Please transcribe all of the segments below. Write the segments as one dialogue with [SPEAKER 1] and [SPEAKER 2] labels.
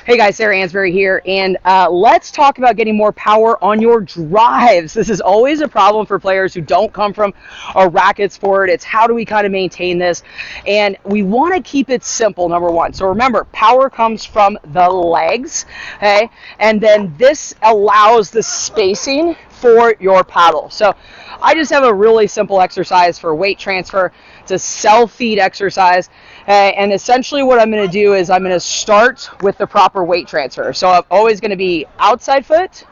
[SPEAKER 1] Hey guys, Sarah Ansboury here, and let's talk about getting more power on your drives. This is always a problem for players who don't come from a racket sport. It's how do we kind of maintain this, and we want to keep it simple, number one. So remember, power comes from the legs, okay, and then this allows the spacing for your paddle. So I just have a really simple exercise for weight transfer. It's a self-feed exercise, and essentially what I'm going to do is I'm going to start with the proper weight transfer. So I'm always going to be outside foot.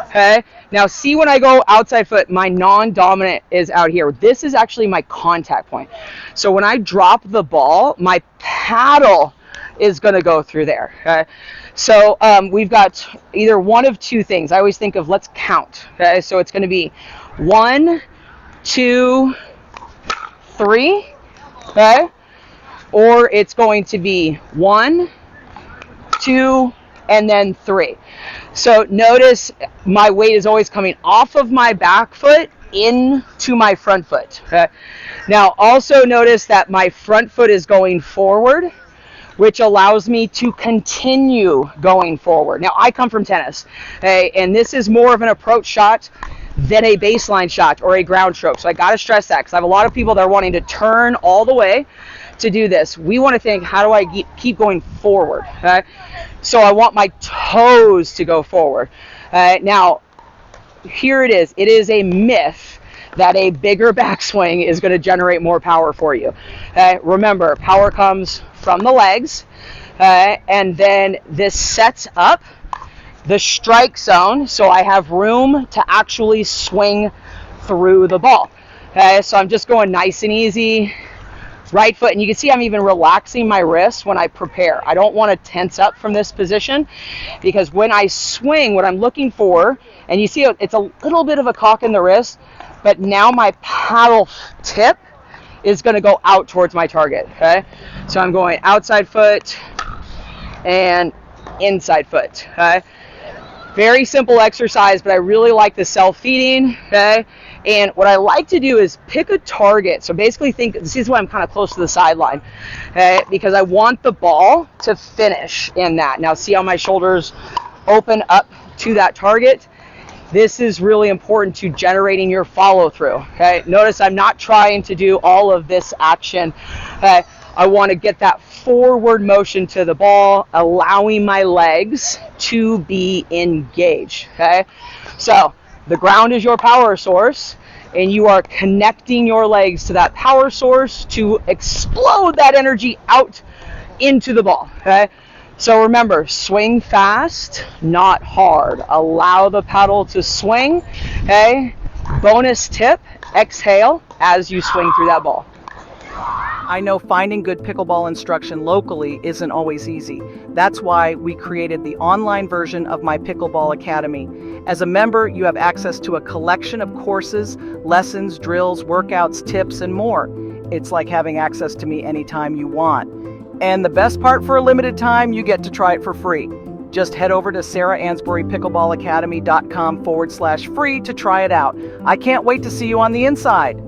[SPEAKER 1] Okay. Now see, when I go outside foot, my non-dominant is out here. This is actually my contact point. So when I drop the ball, my paddle is going to go through there. Okay. So we've got either one of two things. I always think of, let's count. Okay. So it's going to be 1, 2, 3. Okay. Or it's going to be 1, 2, and then 3. So notice my weight is always coming off of my back foot into my front foot. Okay? Now also notice that my front foot is going forward, which allows me to continue going forward. Now I come from tennis, okay, and this is more of an approach shot than a baseline shot or a ground stroke. So I got to stress that, because I have a lot of people that are wanting to turn all the way to do this. We want to think, how do I keep going forward? Okay? So I want my toes to go forward. Now, here it is. It is a myth that a bigger backswing is going to generate more power for you. Remember, power comes from the legs, and then this sets up the strike zone, so I have room to actually swing through the ball. So I'm just going nice and easy. Right foot, and you can see I'm even relaxing my wrist when I prepare. I don't want to tense up from this position, because when I swing, what I'm looking for, and you see it's a little bit of a cock in the wrist, but now my paddle tip is going to go out towards my target. Okay, so I'm going outside foot and inside foot. Okay, very simple exercise, but I really like the self-feeding. Okay. And what I like to do is pick a target. So basically this is why I'm kind of close to the sideline, okay? Because I want the ball to finish in that. Now see how my shoulders open up to that target? This is really important to generating your follow through, okay? Notice I'm not trying to do all of this action. Okay? I want to get that forward motion to the ball, allowing my legs to be engaged, okay? So the ground is your power source, and you are connecting your legs to that power source to explode that energy out into the ball. Okay? So remember, swing fast, not hard. Allow the paddle to swing. Okay? Bonus tip, exhale as you swing through that ball.
[SPEAKER 2] I know finding good pickleball instruction locally isn't always easy. That's why we created the online version of my Pickleball Academy. As a member, you have access to a collection of courses, lessons, drills, workouts, tips, and more. It's like having access to me anytime you want. And the best part, for a limited time, you get to try it for free. Just head over to sarahansburypickleballacademy.com/free to try it out. I can't wait to see you on the inside.